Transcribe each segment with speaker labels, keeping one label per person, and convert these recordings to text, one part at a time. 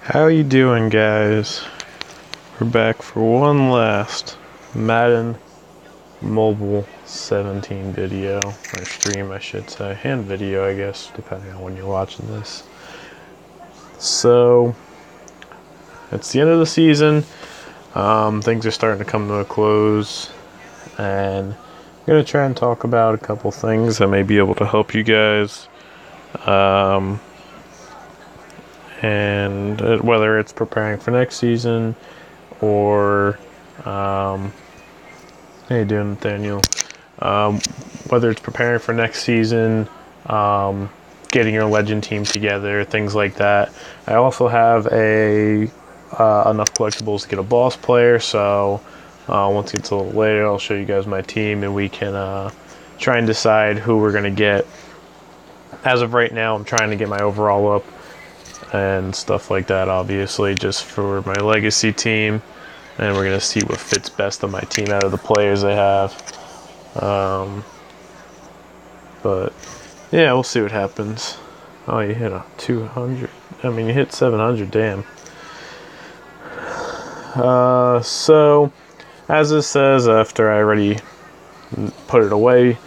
Speaker 1: How you doing, guys? We're back for one last Madden Mobile 17 video, or stream I should say, and video I guess, depending on when you're watching this. So, it's the end of the season, things are starting to come to a close, and I'm going to try and talk about a couple things that may be able to help you guys. And whether it's preparing for next season or how you doing, Nathaniel? Whether it's preparing for next season, getting your legend team together, things like that. I also have enough collectibles to get a boss player, so once it gets a little later, I'll show you guys my team and we can try and decide who we're going to get. As of right now, I'm trying to get my overall up and stuff like that, obviously, just for my legacy team, and we're going to see what fits best on my team out of the players they have. But yeah, we'll see what happens. Oh, you hit a 200. I mean, you hit 700, damn. So as it says, after I already put it away,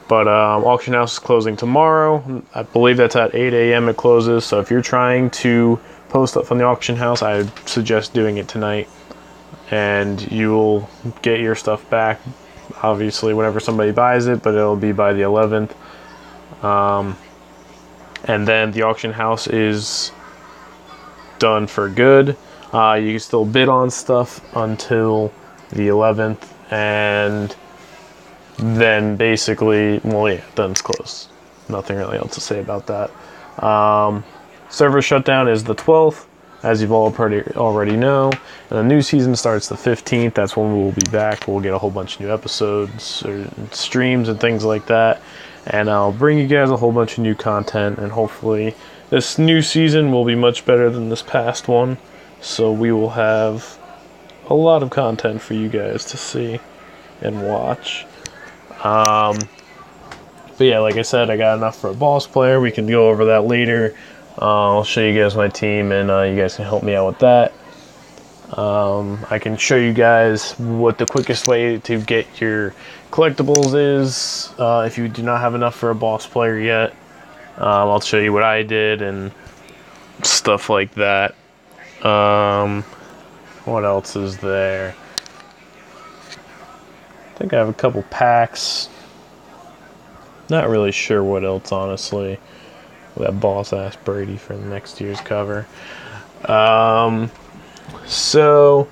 Speaker 1: but auction house is closing tomorrow. I believe that's at 8 a.m. it closes. So if you're trying to post up from the auction house, I suggest doing it tonight. And you will get your stuff back, obviously, whenever somebody buys it, but it'll be by the 11th. And then the auction house is done for good. You can still bid on stuff until the 11th. And then basically, well, yeah, then it's closed. Nothing really else to say about that. Server shutdown is the 12th, as you've all already know. And the new season starts the 15th. That's when we'll be back. We'll get a whole bunch of new episodes or streams and things like that. And I'll bring you guys a whole bunch of new content. And hopefully this new season will be much better than this past one. So we will have a lot of content for you guys to see and watch. But yeah, like I said, I got enough for a boss player. We can go over that later. I'll show you guys my team, and you guys can help me out with that. I can show you guys what the quickest way to get your collectibles is if you do not have enough for a boss player yet. I'll show you what I did and stuff like that. What else is there? I think I have a couple packs. Not really sure what else, honestly. That boss asked Brady for next year's cover. So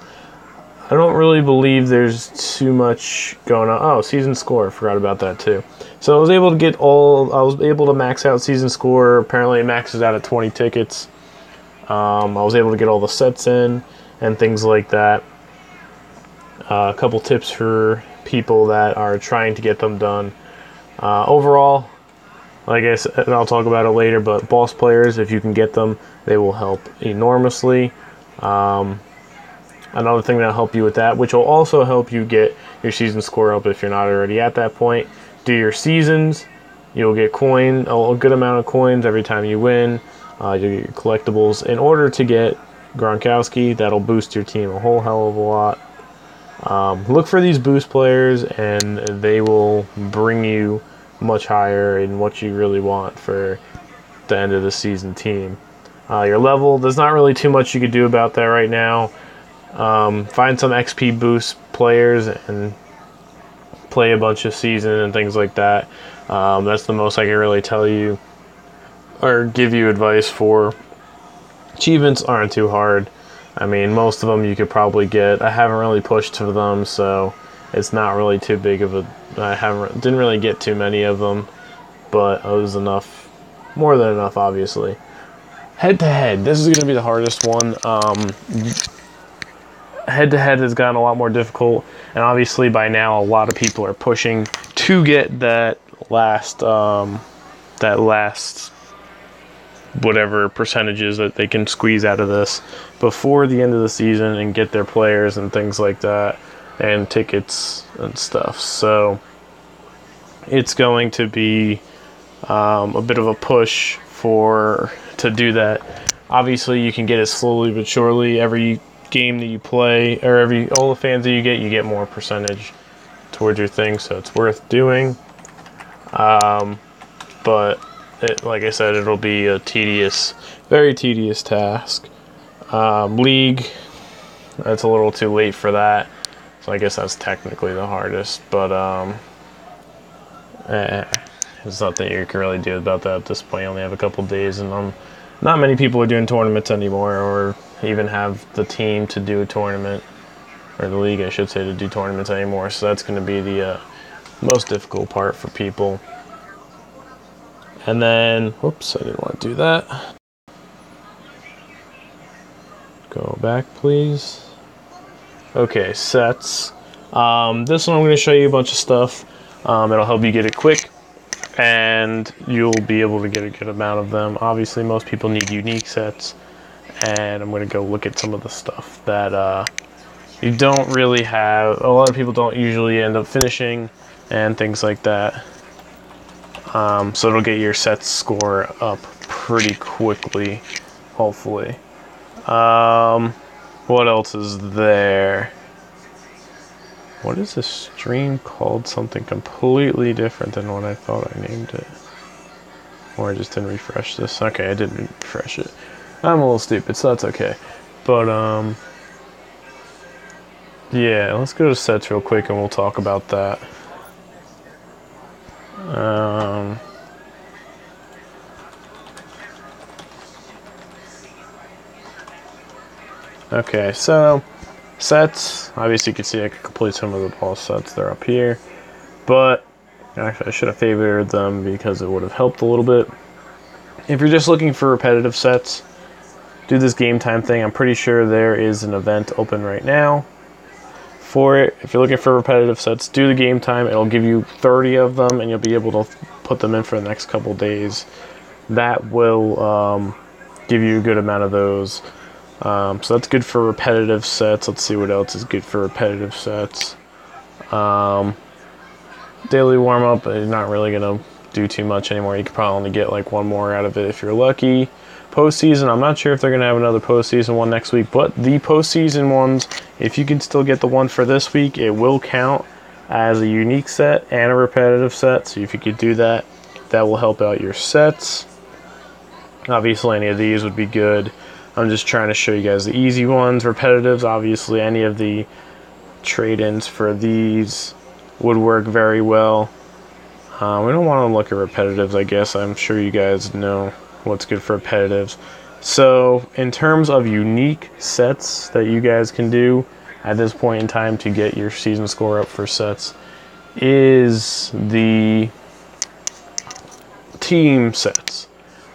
Speaker 1: I don't really believe there's too much going on. Oh, season score, forgot about that too. So I was able to max out season score. Apparently it maxes out at 20 tickets. I was able to get all the sets in and things like that. A couple tips for people that are trying to get them done. Overall, like I said, and I'll talk about it later, but boss players, if you can get them, they will help enormously. Another thing that'll help you with that, which will also help you get your season score up if you're not already at that point, do your seasons. You'll get a good amount of coins every time you win. You'll get your collectibles. In order to get Gronkowski, that'll boost your team a whole hell of a lot. Look for these boost players, and they will bring you much higher in what you really want for the end of the season team. Your level, there's not really too much you could do about that right now. Find some XP boost players and play a bunch of season and things like that. That's the most I can really tell you or give you advice for. Achievements aren't too hard. I mean, most of them you could probably get. I haven't really pushed for them, so it's not really too big of a. Didn't really get too many of them, but it was enough, more than enough, obviously. Head to head, this is going to be the hardest one. Head to head has gotten a lot more difficult, and obviously by now a lot of people are pushing to get that last whatever percentages that they can squeeze out of this before the end of the season and get their players and things like that and tickets and stuff. So it's going to be a bit of a push to do that. Obviously, you can get it slowly but surely. Every game that you play, or all the fans that you get more percentage towards your thing, so it's worth doing. But like I said, it'll be a very tedious task. League, that's a little too late for that, so I guess that's technically the hardest. But there's nothing you can really do about that at this point. You only have a couple days, and not many people are doing tournaments anymore, or even have the team to do a tournament, or the league, I should say, to do tournaments anymore. So that's going to be the most difficult part for people. And then, whoops, I didn't want to do that. Go back, please. Okay, sets. This one I'm going to show you a bunch of stuff. It'll help you get it quick, and you'll be able to get a good amount of them. Obviously, most people need unique sets, and I'm going to go look at some of the stuff that you don't really have. A lot of people don't usually end up finishing, and things like that. So it'll get your sets score up pretty quickly, hopefully. What else is there? What is this stream called? Something completely different than what I thought I named it. Or I just didn't refresh this. Okay, I didn't refresh it. I'm a little stupid, so that's okay. But, yeah, let's go to sets real quick and we'll talk about that. Okay, so sets, obviously you can see I can complete some of the ball sets. They're up here, but actually I should have favored them because it would have helped a little bit. If you're just looking for repetitive sets, do this game time thing. I'm pretty sure there is an event open right now for it. If you're looking for repetitive sets, do the game time. It'll give you 30 of them, and you'll be able to put them in for the next couple days. That will give you a good amount of those. So that's good for repetitive sets. Let's see what else is good for repetitive sets. Daily warm-up, you're not really going to do too much anymore. You could probably only get like one more out of it if you're lucky. Postseason, I'm not sure if they're going to have another postseason one next week, but the postseason ones, if you can still get the one for this week, it will count as a unique set and a repetitive set. So if you could do that, that will help out your sets. Obviously, any of these would be good. I'm just trying to show you guys the easy ones. Repetitives, obviously, any of the trade-ins for these would work very well. We don't want to look at repetitives, I guess. I'm sure you guys know what's good for repetitives. So, in terms of unique sets that you guys can do at this point in time to get your season score up for sets, is the team sets.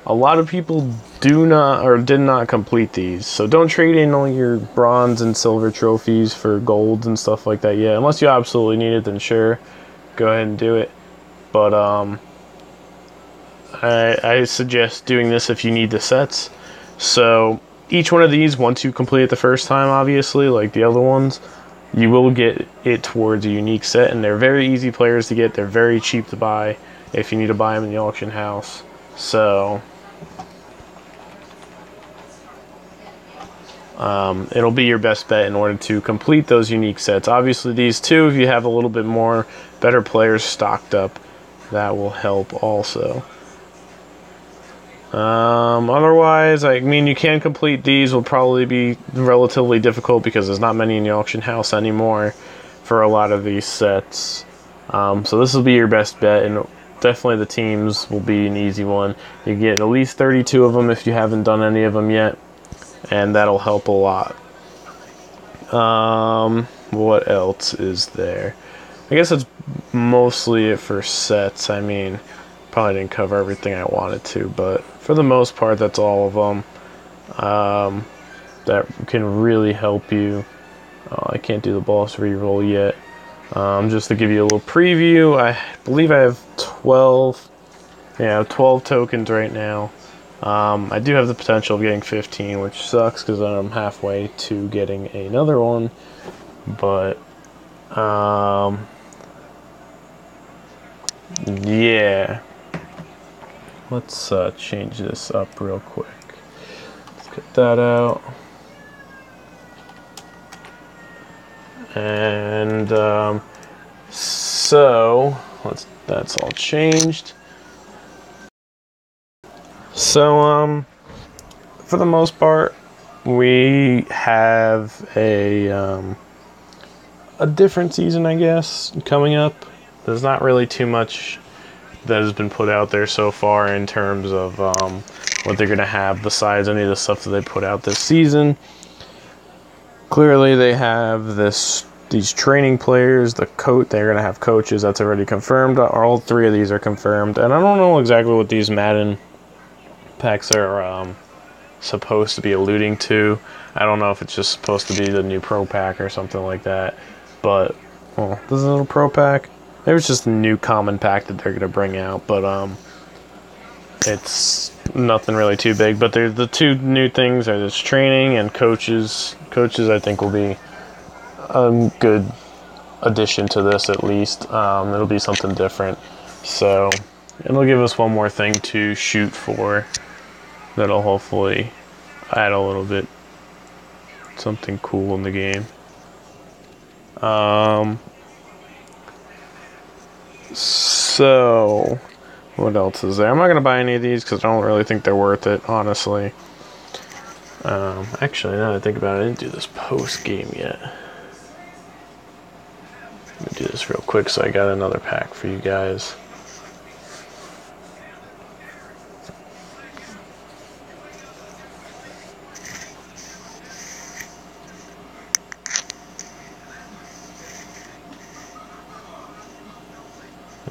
Speaker 1: A lot of people do not or did not complete these, so don't trade in all your bronze and silver trophies for golds and stuff like that yet. Unless you absolutely need it, then sure, go ahead and do it. But I suggest doing this if you need the sets. So each one of these, once you complete it the first time, obviously, like the other ones, you will get it towards a unique set, and they're very easy players to get. They're very cheap to buy if you need to buy them in the auction house. So it'll be your best bet in order to complete those unique sets. Obviously, these two, if you have a little bit more better players stocked up, that will help also. Otherwise, I mean, you can complete these. Will probably be relatively difficult because there's not many in the auction house anymore for a lot of these sets. So this will be your best bet, and definitely the teams will be an easy one. You get at least 32 of them if you haven't done any of them yet, and that'll help a lot. What else is there? I guess that's mostly it for sets. I mean, probably didn't cover everything I wanted to, but for the most part, that's all of them. That can really help you. I can't do the boss reroll yet. Just to give you a little preview, I believe I have 12. Yeah, 12 tokens right now. I do have the potential of getting 15, which sucks because I'm halfway to getting another one. But yeah. Let's change this up real quick. Let's that out. And so that's all changed. So for the most part, we have a different season, I guess, coming up. There's not really too much that has been put out there so far in terms of what they're going to have besides any of the stuff that they put out this season. Clearly, they have these training players, they're going to have coaches, that's already confirmed. All three of these are confirmed, and I don't know exactly what these Madden packs are supposed to be alluding to. I don't know if it's just supposed to be the new Pro Pack or something like that, but, well, this is a little Pro Pack. Maybe it's just a new common pack that they're going to bring out, but it's nothing really too big. But the two new things are this training and coaches. Coaches, I think, will be a good addition to this at least. It'll be something different. So it'll give us one more thing to shoot for that'll hopefully add a little bit something cool in the game. So what else is there? I'm not going to buy any of these because I don't really think they're worth it, honestly. Actually, now that I think about it, I didn't do this post game yet. Let me do this real quick so I got another pack for you guys.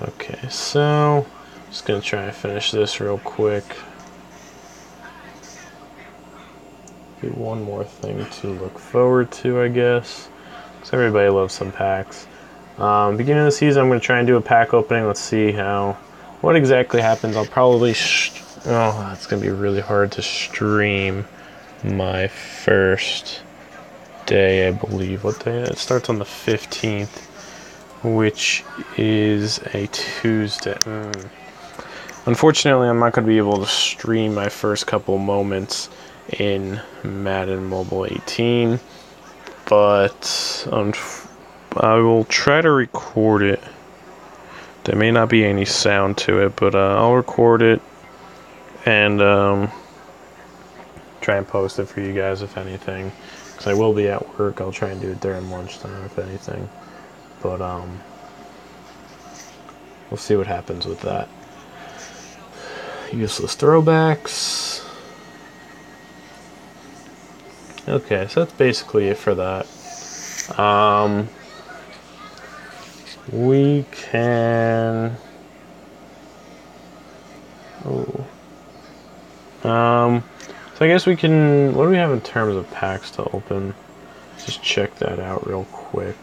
Speaker 1: Okay, so just gonna try and finish this real quick. Be one more thing to look forward to, I guess, because everybody loves some packs. Beginning of the season, I'm gonna try and do a pack opening. Let's see what exactly happens. I'll probably it's gonna be really hard to stream my first day, I believe. What day? It starts on the 15th. Which is a Tuesday. Unfortunately, I'm not going to be able to stream my first couple moments in Madden Mobile 18, but I will try to record it. There may not be any sound to it, but I'll record it and try and post it for you guys, if anything, because I will be at work. I'll try and do it during lunchtime, if anything. But we'll see what happens with that. Useless throwbacks. Okay, so that's basically it for that. We can. So I guess we can. What do we have in terms of packs to open? Just check that out real quick.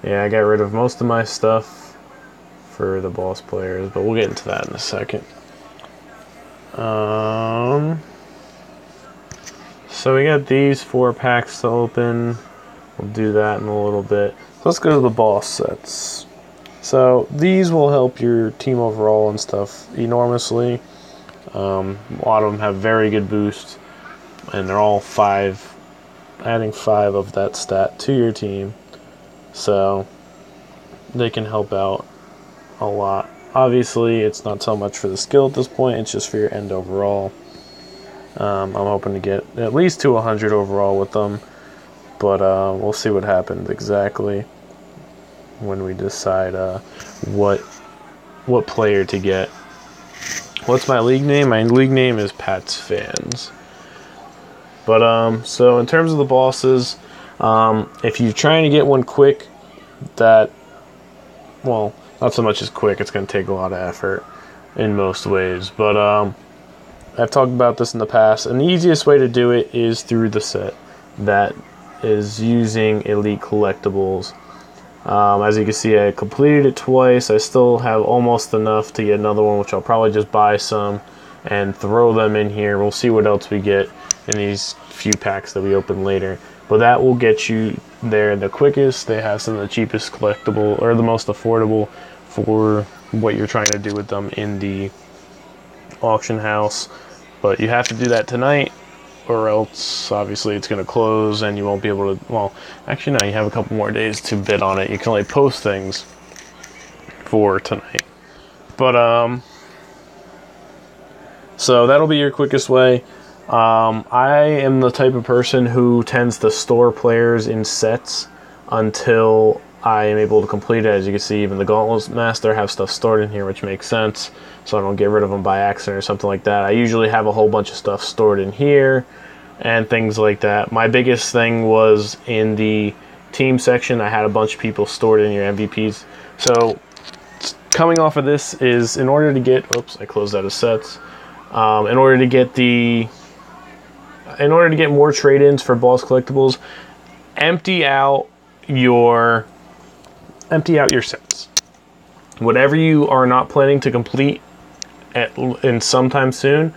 Speaker 1: Yeah, I got rid of most of my stuff for the boss players, but we'll get into that in a second. So we got these 4 packs to open. We'll do that in a little bit. So let's go to the boss sets. So these will help your team overall and stuff enormously. A lot of them have very good boost, and they're all 5, adding 5 of that stat to your team. So they can help out a lot. Obviously, it's not so much for the skill at this point, it's just for your end overall. I'm hoping to get at least to 100 overall with them, but we'll see what happens exactly when we decide what player to get. What's my league name? My league name is Pat's Fans. But so in terms of the bosses, if you're trying to get one quick, not so much as quick, it's going to take a lot of effort in most ways. But I've talked about this in the past, and the easiest way to do it is through the set that is using Elite Collectibles. As you can see, I completed it twice. I still have almost enough to get another one, which I'll probably just buy some and throw them in here. We'll see what else we get in these few packs that we open later. But that will get you there the quickest. They have some of the cheapest collectible, or the most affordable for what you're trying to do with them in the auction house. But you have to do that tonight, or else obviously it's going to close and you won't be able to, well, actually no, you have a couple more days to bid on it. You can only post things for tonight. But so that'll be your quickest way. I am the type of person who tends to store players in sets until I am able to complete it. As you can see, even the Gauntlet Master have stuff stored in here, which makes sense, so I don't get rid of them by accident or something like that. I usually have a whole bunch of stuff stored in here and things like that. My biggest thing was in the team section. I had a bunch of people stored in your MVPs. So coming off of this is, in order to get, oops, I closed out of sets. In order to get more trade-ins for Boss Collectibles, empty out your sets. Whatever you are not planning to complete in sometime soon,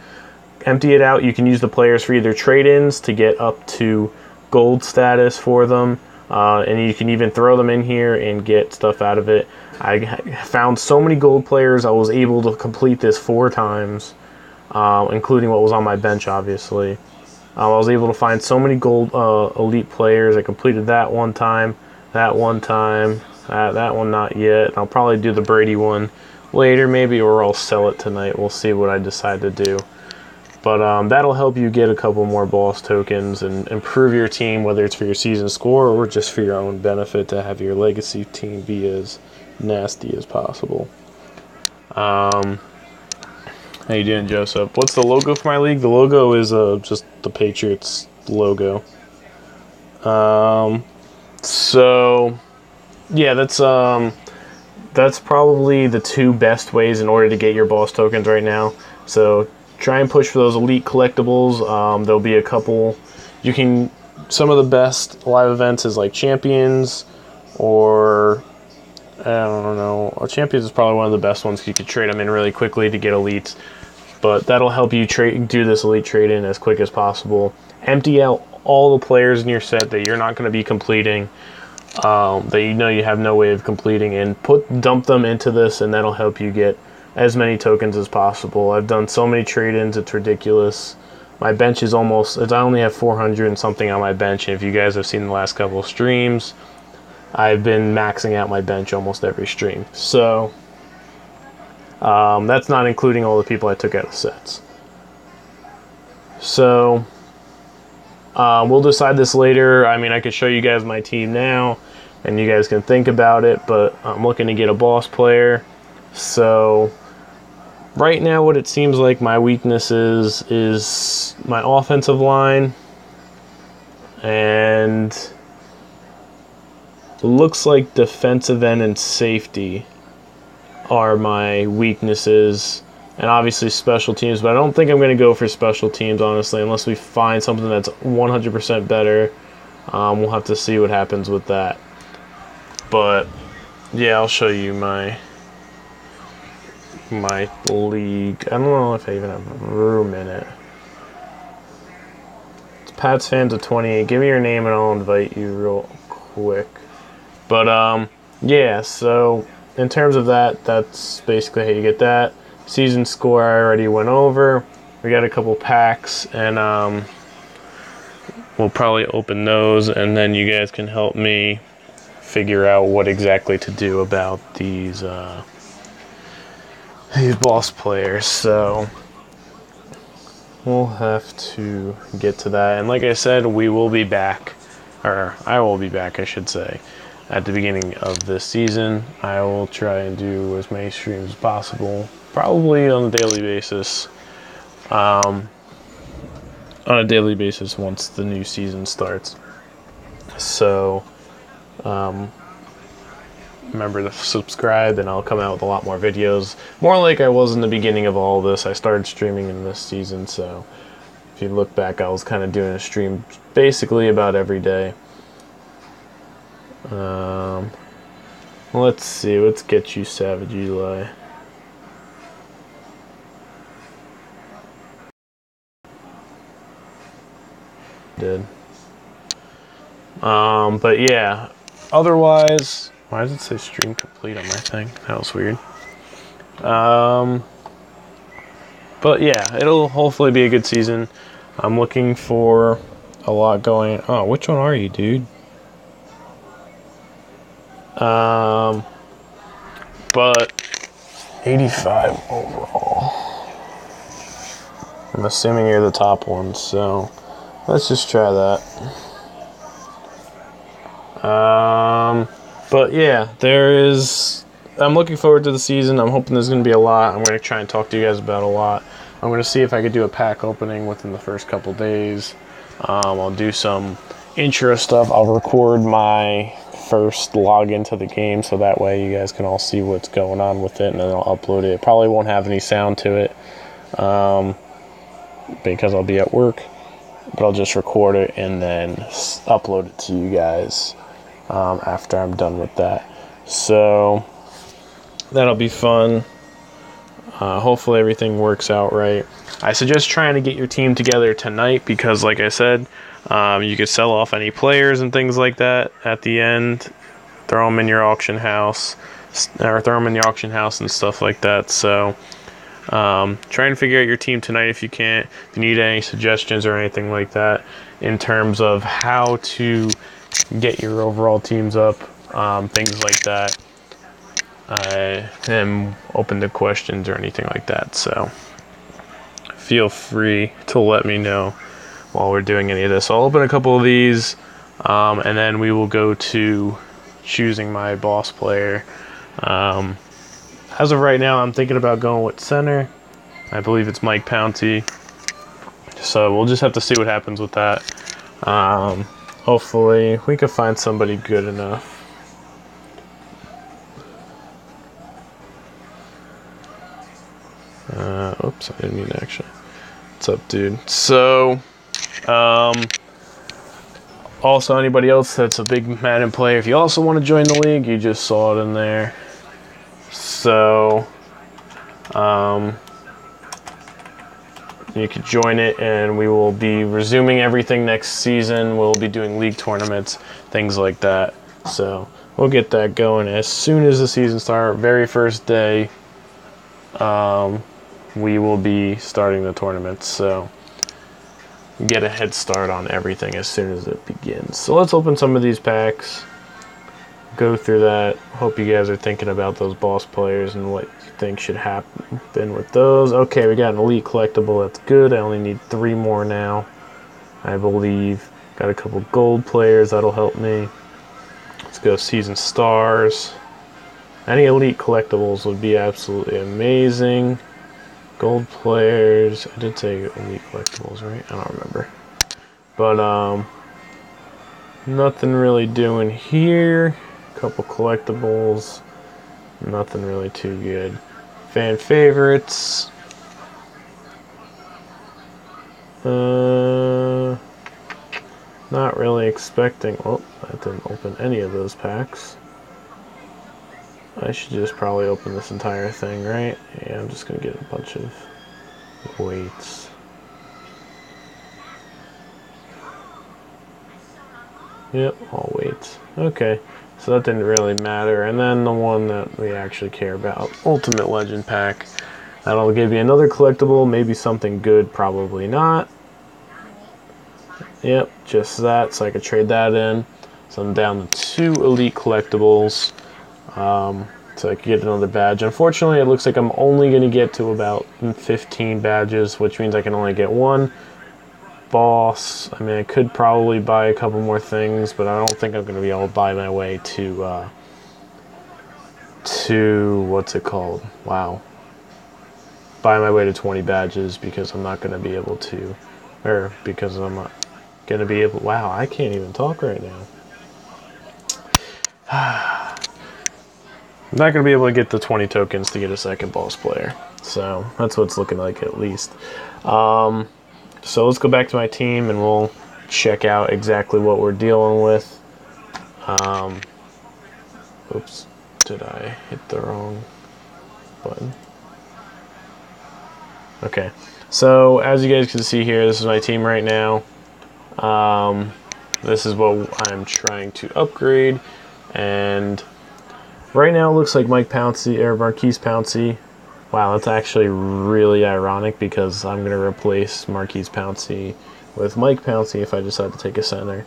Speaker 1: empty it out. You can use the players for either trade-ins to get up to gold status for them, and you can even throw them in here and get stuff out of it. I found so many gold players. I was able to complete this 4 times, including what was on my bench, obviously. I was able to find so many gold elite players. I completed that one time, that one not yet. I'll probably do the Brady one later maybe, or I'll sell it tonight. We'll see what I decide to do. But that'll help you get a couple more boss tokens and improve your team, whether it's for your season score or just for your own benefit, to have your legacy team be as nasty as possible. How you doing, Joseph? What's the logo for my league? The logo is just the Patriots logo. So yeah, that's probably the 2 best ways in order to get your boss tokens right now. So try and push for those elite collectibles. There'll be a couple. Some of the best live events is like Champions, or I don't know. Champions is probably one of the best ones because you could trade them in really quickly to get elites. But that'll help you do this elite trade-in as quick as possible. Empty out all the players in your set that you're not going to be completing, that you know you have no way of completing, and dump them into this, and that'll help you get as many tokens as possible. I've done so many trade-ins, it's ridiculous. My bench is I only have 400 and something on my bench, and if you guys have seen the last couple of streams, I've been maxing out my bench almost every stream. So that's not including all the people I took out of sets. So we'll decide this later. I mean, I could show you guys my team now, and you guys can think about it, but I'm looking to get a boss player. So right now, what it seems like my weakness is my offensive line, and it looks like defensive end and safety are my weaknesses, and obviously special teams, but I don't think I'm going to go for special teams, honestly, unless we find something that's 100% better. We'll have to see what happens with that. But yeah, I'll show you my league. I don't know if I even have room in it. It's Pats fans of 28. Give me your name and I'll invite you real quick. But yeah, so in terms of that, that's basically how you get that. Season score I already went over. We got a couple packs, and we'll probably open those, and then you guys can help me figure out what exactly to do about these boss players. So we'll have to get to that. And like I said, we will be back, or I will be back, I should say, at the beginning of this season. I will try and do as many streams as possible, probably on a daily basis. On a daily basis once the new season starts. So remember to subscribe, and I'll come out with a lot more videos, more like I was in the beginning of all this. I started streaming in this season, so if you look back, I was kind of doing a stream basically about every day. Let's see, let's get you Savage Eli. Did. But yeah, otherwise, why does it say stream complete on my thing? That was weird. But But yeah, it'll hopefully be a good season. I'm looking for a lot going. Oh, which one are you, dude? But 85 overall. I'm assuming you're the top one, so let's just try that. But yeah, I'm looking forward to the season. I'm hoping there's going to be a lot. I'm going to try and talk to you guys about a lot. I'm going to see if I could do a pack opening within the first couple days. I'll do some intro stuff. I'll record my first login to the game so that way you guys can all see what's going on with it, and then I'll upload it. It probably won't have any sound to it because I'll be at work, but I'll just record it and then upload it to you guys after I'm done with that. So that'll be fun. Hopefully everything works out right. I suggest trying to get your team together tonight because, like I said, you could sell off any players and things like that at the end. Throw them in your auction house, and stuff like that. So try and figure out your team tonight if you can't. If you need any suggestions or anything like that in terms of how to get your overall teams up, things like that. I am open to questions or anything like that, so feel free to let me know while we're doing any of this. So I'll open a couple of these, and then we will go to choosing my boss player. As of right now, I'm thinking about going with center. I believe it's Mike Pouncey, so we'll just have to see what happens with that. Hopefully we can find somebody good enough. Oops, I didn't mean to actually. What's up, dude? So, also anybody else that's a big Madden player, if you also want to join the league, you just saw it in there. So, you could join it, and we will be resuming everything next season. We'll be doing league tournaments, things like that. So, we'll get that going as soon as the season starts. Very first day, we will be starting the tournament, so get a head start on everything as soon as it begins. So let's open some of these packs, go through that. Hope you guys are thinking about those boss players and what you think should happen with those. Okay, we got an elite collectible. That's good. I only need 3 more now, I believe. Got a couple gold players. That'll help me. Let's go season stars. Any elite collectibles would be absolutely amazing. Gold players. I did say elite collectibles, right? I don't remember. But nothing really doing here. Couple collectibles. Nothing really too good. Fan favorites. Not really expecting. Oh, I didn't open any of those packs. I should just probably open this entire thing, right? Yeah, I'm just going to get a bunch of weights. Yep, all weights. Okay, so that didn't really matter. And then the one that we actually care about, Ultimate Legend Pack. That'll give you another collectible, maybe something good, probably not. Yep, just that, so I could trade that in. So I'm down to 2 elite collectibles. So I could get another badge. Unfortunately, it looks like I'm only going to get to about 15 badges, which means I can only get 1 boss. I mean, I could probably buy a couple more things, but I don't think I'm going to be able to buy my way to what's it called? Wow. Buy my way to 20 badges because I'm not going to be able to, or because I'm not going to be able, wow, I can't even talk right now. I'm not going to be able to get the 20 tokens to get a second boss player. So that's what it's looking like, at least. So let's go back to my team and we'll check out exactly what we're dealing with. Oops, did I hit the wrong button? Okay, so as you guys can see here, this is my team right now. This is what I'm trying to upgrade, and right now it looks like Mike Pouncey, or Marquise Pouncey, Wow, that's actually really ironic because I'm going to replace Marquise Pouncey with Mike Pouncey if I decide to take a center.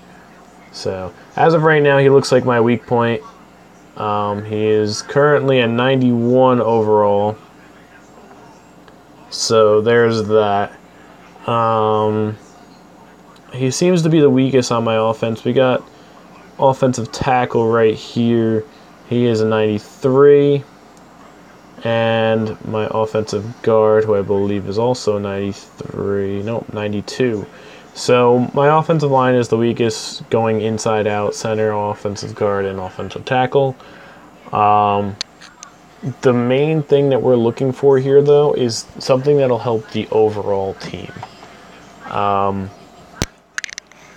Speaker 1: So, as of right now, he looks like my weak point. He is currently a 91 overall. So, there's that. He seems to be the weakest on my offense. We got offensive tackle right here. He is a 93. And my offensive guard, who I believe is also 93. Nope, 92. So my offensive line is the weakest, going inside out, center, offensive guard, and offensive tackle. The main thing that we're looking for here, though, is something that'll help the overall team.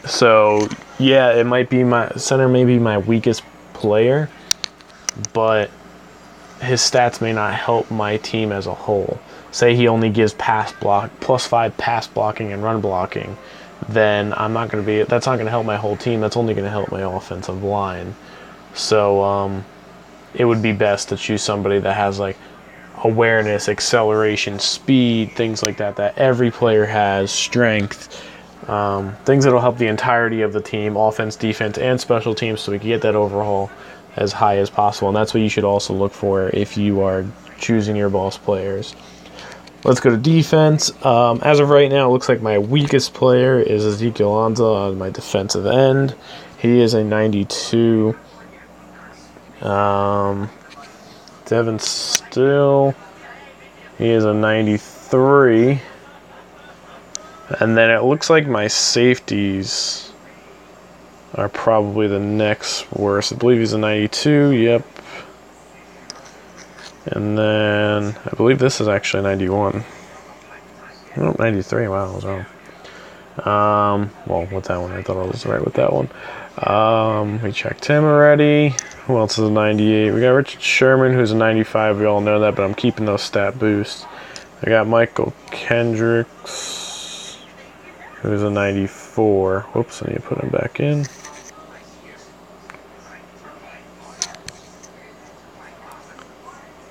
Speaker 1: So yeah, it might be my center, may be my weakest player, but his stats may not help my team as a whole. Say he only gives +5 pass blocking and run blocking, then I'm not going to be. That's not going to help my whole team. That's only going to help my offensive line. So it would be best to choose somebody that has like awareness, acceleration, speed, things like that. That every player has, strength, things that'll help the entirety of the team, offense, defense, and special teams, so we can get that overhaul as high as possible. And that's what you should also look for if you are choosing your boss players. Let's go to defense. As of right now, it looks like my weakest player is Ezekiel Ansah on my defensive end. He is a 92. Devin Still, he is a 93. And then it looks like my safeties are probably the next worst. I believe he's a 92, yep. And then I believe this is actually 91. Oh, 93, wow, I was wrong. Well, with that one, I thought I was right with that one. We checked him already. Who else is a 98? We got Richard Sherman, who's a 95. We all know that, but I'm keeping those stat boosts. I got Michael Kendricks, who's a 94. Whoops, I need to put him back in.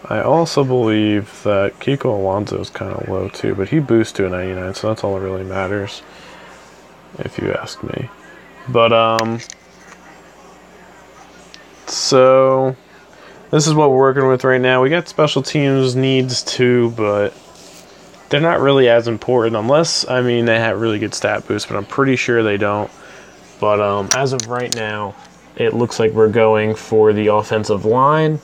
Speaker 1: I also believe that Kiko Alonso is kind of low too, but he boosts to a 99, so that's all that really matters, if you ask me. But, so this is what we're working with right now. We got special teams needs too, but they're not really as important unless, I mean, they have really good stat boosts, but I'm pretty sure they don't. But as of right now, it looks like we're going for the offensive line,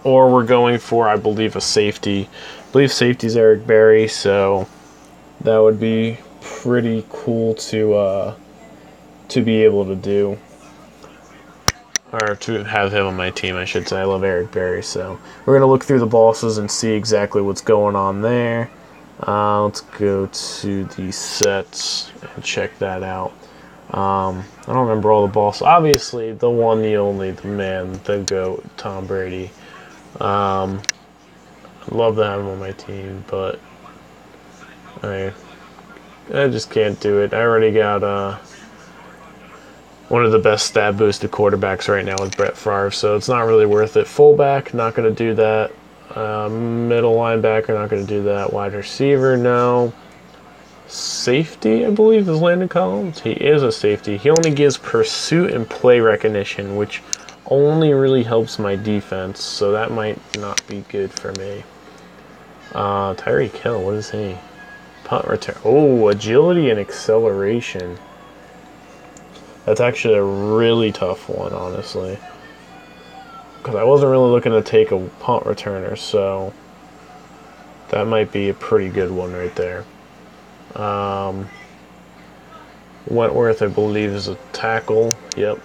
Speaker 1: or we're going for, I believe, a safety. I believe safety's Eric Berry, so that would be pretty cool to be able to do. Or to have him on my team, I should say. I love Eric Berry, so we're going to look through the bosses and see exactly what's going on there. Let's go to the sets and check that out. I don't remember all the bosses. Obviously, the one, the only, the man, the GOAT, Tom Brady. I'd love to have him on my team, but I just can't do it. I already got one of the best stat boosted quarterbacks right now with Brett Favre, so it's not really worth it. Fullback, not going to do that. Middle linebacker, not going to do that. Wide receiver, no. Safety, I believe, is Landon Collins. He is a safety. He only gives pursuit and play recognition, which only really helps my defense, so that might not be good for me. Tyreek Hill, what is he? Punt return. Oh, agility and acceleration. That's actually a really tough one, honestly. Because I wasn't really looking to take a punt returner, so that might be a pretty good one right there. Wentworth, I believe, is a tackle. Yep.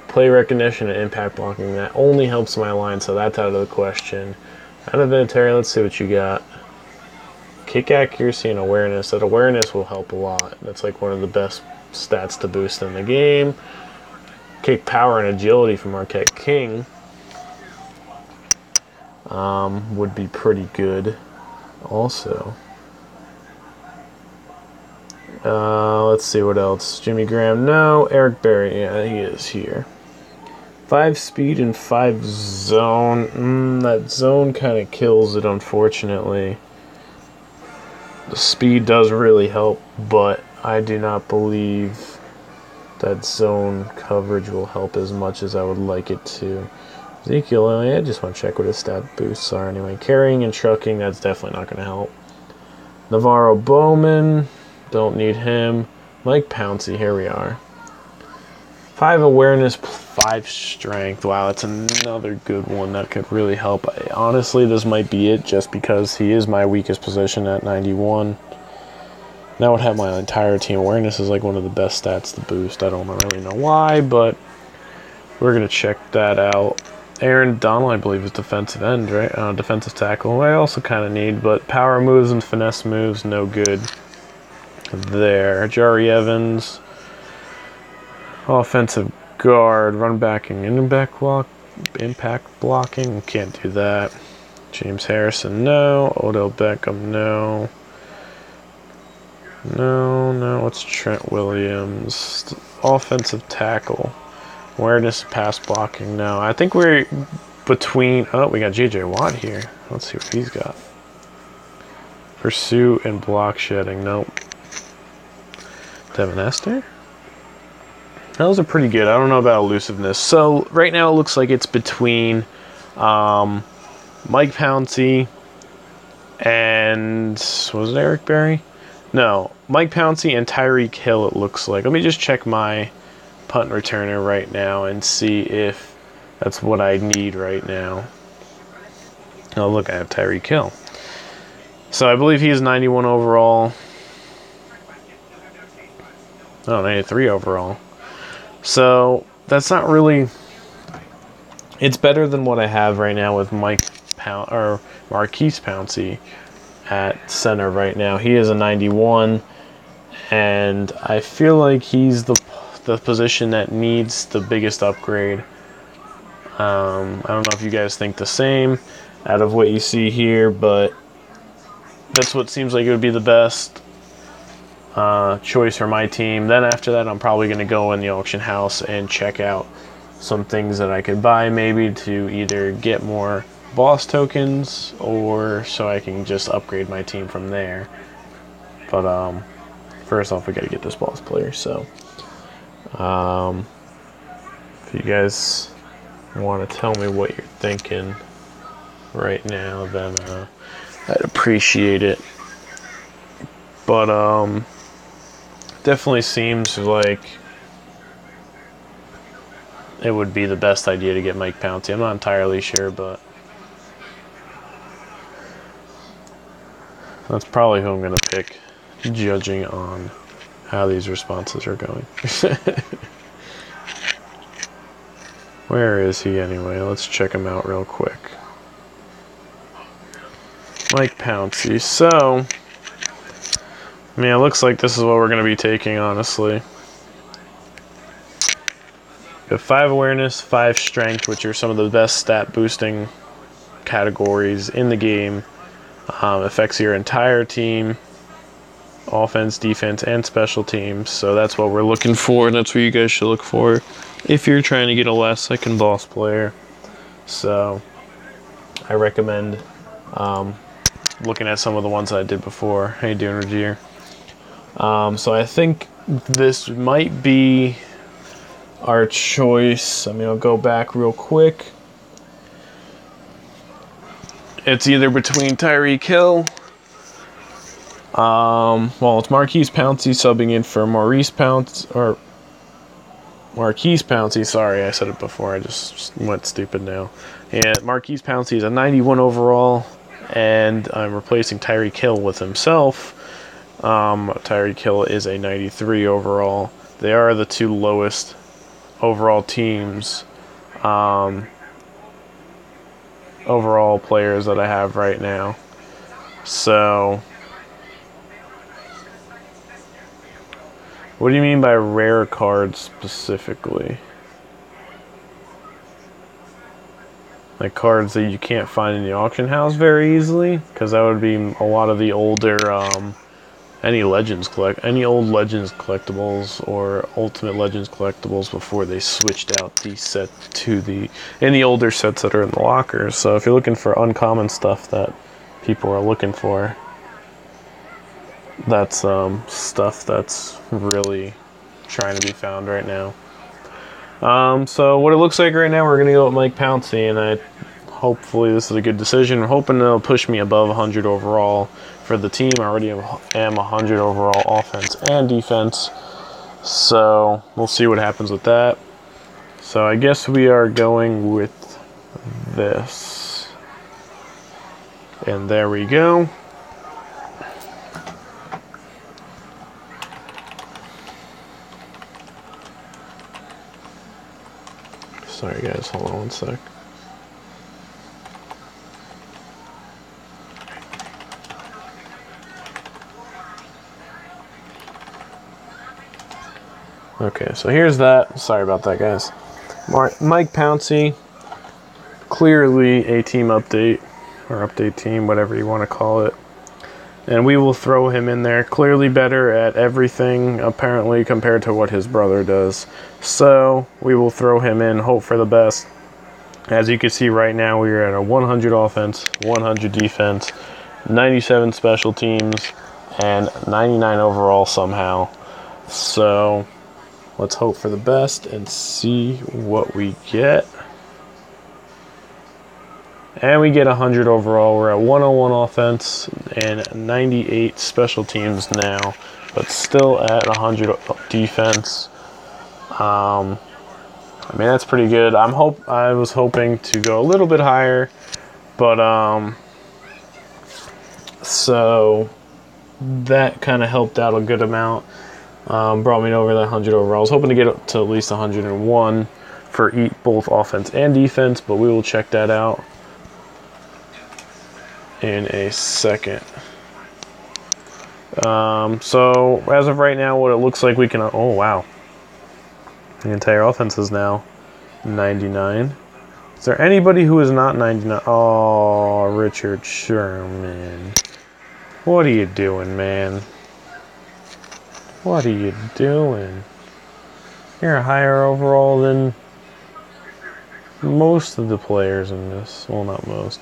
Speaker 1: Play recognition and impact blocking. That only helps my line, so that's out of the question. Out of it, Terry, let's see what you got. Kick accuracy and awareness. That awareness will help a lot. That's like one of the best stats to boost in the game. Kick power and agility from Marquette King would be pretty good also. Let's see what else. Jimmy Graham, no. Eric Berry, yeah, he is here. 5 speed and 5 zone. That zone kind of kills it, unfortunately. The speed does really help, but I do not believe that zone coverage will help as much as I would like it to. Ezekiel, I just want to check what his stat boosts are anyway. Carrying and trucking, that's definitely not going to help. Navarro Bowman, don't need him. Mike Pouncey, here we are. 5 awareness, 5 strength. Wow, that's another good one that could really help. Honestly, this might be it just because he is my weakest position at 91. That would have my entire team. Awareness is like one of the best stats to boost. I don't really know why, but we're going to check that out. Aaron Donald, I believe, is defensive end, right? Defensive tackle. I also kind of need, but power moves and finesse moves, no good there. Jari Evans, offensive guard, run backing, impact blocking, can't do that. James Harrison, no. Odell Beckham, no. No, it's Trent Williams. Offensive tackle. Awareness, pass blocking, no. I think we're between... Oh, we got J.J. Watt here. Let's see what he's got. Pursuit and block shedding, nope. Devin Esther? Those are pretty good. I don't know about elusiveness. So, right now it looks like it's between Mike Pouncey and... Was it Eric Berry? No. Mike Pouncey and Tyreek Hill, it looks like. Let me just check my punt returner right now and see if that's what I need right now. Oh, look, I have Tyreek Hill. So I believe he's 91 overall. Oh, 93 overall. So that's not really... It's better than what I have right now with Marquise Pouncey at center right now. He is a 91, and I feel like he's the position that needs the biggest upgrade. I don't know if you guys think the same out of what you see here, but that's what seems like it would be the best choice for my team. Then after that, I'm probably going to go in the auction house and check out some things that I could buy, maybe to either get more boss tokens or so I can just upgrade my team from there. But first off, we got to get this boss player. So if you guys want to tell me what you're thinking right now, then I'd appreciate it. But definitely seems like it would be the best idea to get Mike Pouncey. I'm not entirely sure, but that's probably who I'm going to pick, judging on how these responses are going. Where is he anyway? Let's check him out real quick. Mike Pouncey. So, I mean, it looks like this is what we're going to be taking, honestly. We have 5 awareness, 5 strength, which are some of the best stat boosting categories in the game. Affects your entire team, offense, defense, and special teams. So that's what we're looking for, and that's what you guys should look for if you're trying to get a last second boss player. So I recommend looking at some of the ones I did before. How you doing, Rajier? So I think this might be our choice. I mean, I'll go back real quick. It's either between Tyreek Hill. Well, it's Marquise Pouncey subbing in for Marquise Pouncey. Sorry, I said it before. I just went stupid now. And Marquise Pouncey is a 91 overall, and I'm replacing Tyreek Hill with himself. Tyreek Hill is a 93 overall. They are the 2 lowest overall teams, overall players that I have right now. So, what do you mean by rare cards specifically? Like cards that you can't find in the auction house very easily? Because that would be a lot of the older any any old Legends collectibles or Ultimate Legends collectibles before they switched out these set to the older sets that are in the lockers. So if you're looking for uncommon stuff that people are looking for, that's stuff that's really trying to be found right now. So what it looks like right now, we're gonna go with Mike Pouncey, and hopefully this is a good decision. I'm hoping it'll push me above 100 overall for the team. I already am 100 overall offense and defense, so we'll see what happens with that. So I guess we are going with this, and there we go. Sorry guys, hold on one sec. Okay, so here's that. Sorry about that, guys. Mike Pouncey, clearly a team update, or update team, whatever you want to call it. And we will throw him in there. Clearly better at everything, apparently, compared to what his brother does. So, we will throw him in, hope for the best. As you can see right now, we are at a 100 offense, 100 defense, 97 special teams, and 99 overall somehow. So, let's hope for the best and see what we get. And we get 100 overall. We're at 101 offense and 98 special teams now, but still at 100 defense. I mean, that's pretty good. I was hoping to go a little bit higher, but so that kind of helped out a good amount. Brought me over that 100 overall. I was hoping to get up to at least 101 for both offense and defense, but we will check that out in a second. So as of right now, what it looks like we can, oh wow, the entire offense is now 99. Is there anybody who is not 99? Oh, Richard Sherman. What are you doing, man? What are you doing? You're a higher overall than most of the players in this. Well, not most.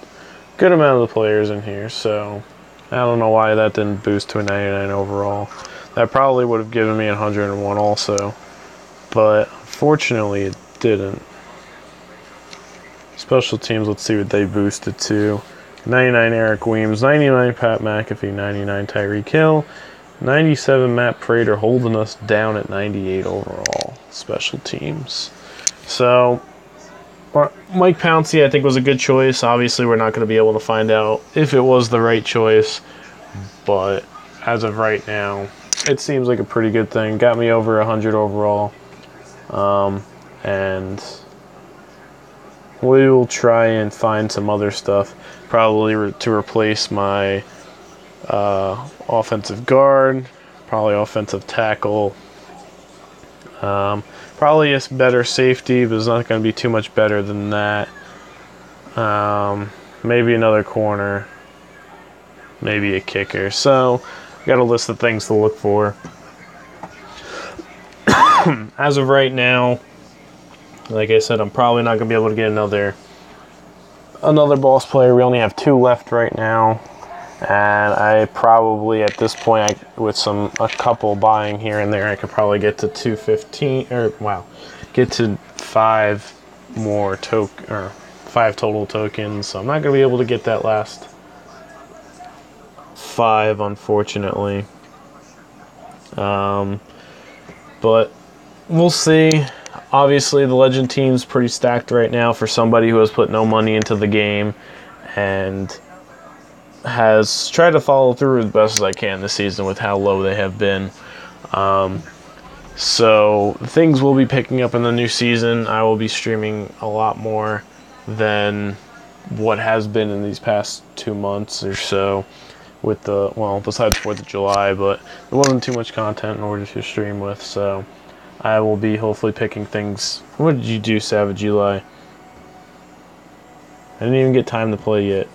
Speaker 1: Good amount of the players in here, so I don't know why that didn't boost to a 99 overall. That probably would have given me 101 also, but unfortunately it didn't. Special teams, let's see what they boosted to. 99 Eric Weems, 99 Pat McAfee, 99 Tyreek Hill, 97 Matt Prater, holding us down at 98 overall special teams. So Mike Pouncey, I think, was a good choice. Obviously, we're not going to be able to find out if it was the right choice, but as of right now, it seems like a pretty good thing. Got me over 100 overall, and we will try and find some other stuff, probably to replace my offensive guard, probably offensive tackle, probably a better safety, but it's not going to be too much better than that. Maybe another corner, maybe a kicker. So, got a list of things to look for. As of right now, like I said, I'm probably not going to be able to get another boss player. We only have 2 left right now. And I probably, at this point, with a couple buying here and there, I could probably get to 215, get to 5 more or 5 total tokens. So I'm not going to be able to get that last 5, unfortunately. But we'll see. Obviously, the Legend team's pretty stacked right now for somebody who has put no money into the game and has tried to follow through as best as I can this season with how low they have been. So things will be picking up in the new season. I will be streaming a lot more than what has been in these past 2 months or so with besides 4th of July, but there wasn't too much content in order to stream with, so I will be hopefully picking things. What did you do, Savage Eli? I didn't even get time to play yet.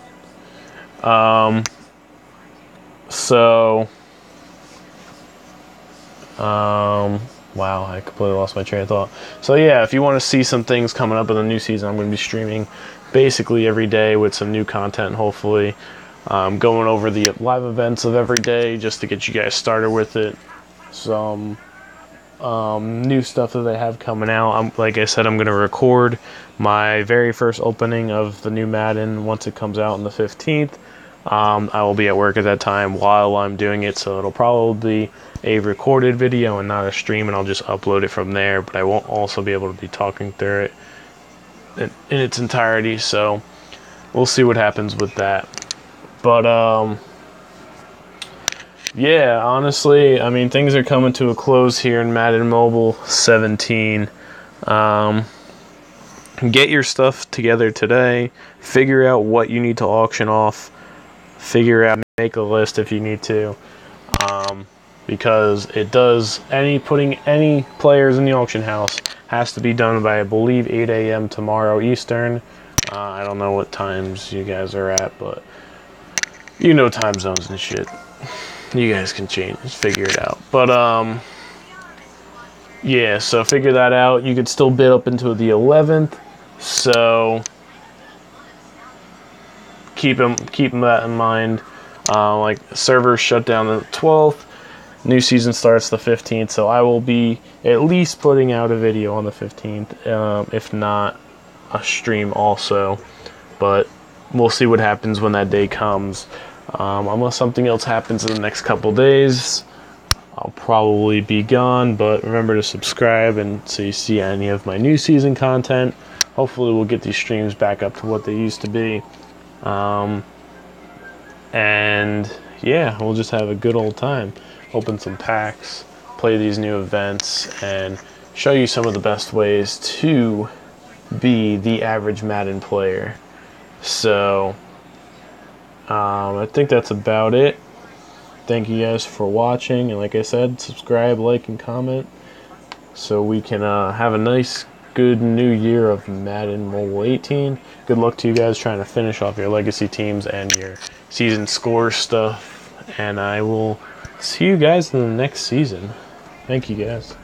Speaker 1: So Wow, I completely lost my train of thought. So yeah, if you want to see some things coming up in the new season, I'm going to be streaming basically every day with some new content, hopefully. Going over the live events of every day just to get you guys started with it. Some new stuff that they have coming out. Like I said, I'm going to record my very first opening of the new Madden once it comes out on the 15th. I will be at work at that time while I'm doing it, so it'll probably be a recorded video and not a stream, and I'll just upload it from there, but I won't also be able to be talking through it in its entirety, so we'll see what happens with that. But yeah, honestly, I mean, things are coming to a close here in Madden Mobile 17. Get your stuff together today. Figure out what you need to auction off. Make a list if you need to. Because it does, putting any players in the auction house has to be done by, I believe, 8 a.m. tomorrow Eastern. I don't know what times you guys are at, but you know time zones and shit. You guys can figure it out. But, yeah, so figure that out. You could still bid up into the 11th, so keep that in mind. Like, servers shut down the 12th. New season starts the 15th, so I will be at least putting out a video on the 15th, if not a stream also. But we'll see what happens when that day comes. Unless something else happens in the next couple days, I'll probably be gone, but remember to subscribe and so you see any of my new season content. Hopefully we'll get these streams back up to what they used to be. And yeah, we'll just have a good old time. Open some packs, play these new events, and show you some of the best ways to be the average Madden player. So I think that's about it. Thank you guys for watching, and like I said, subscribe, like, and comment so we can have a nice, good new year of Madden Mobile 18. Good luck to you guys trying to finish off your legacy teams and your season score stuff, and I will see you guys in the next season. Thank you guys.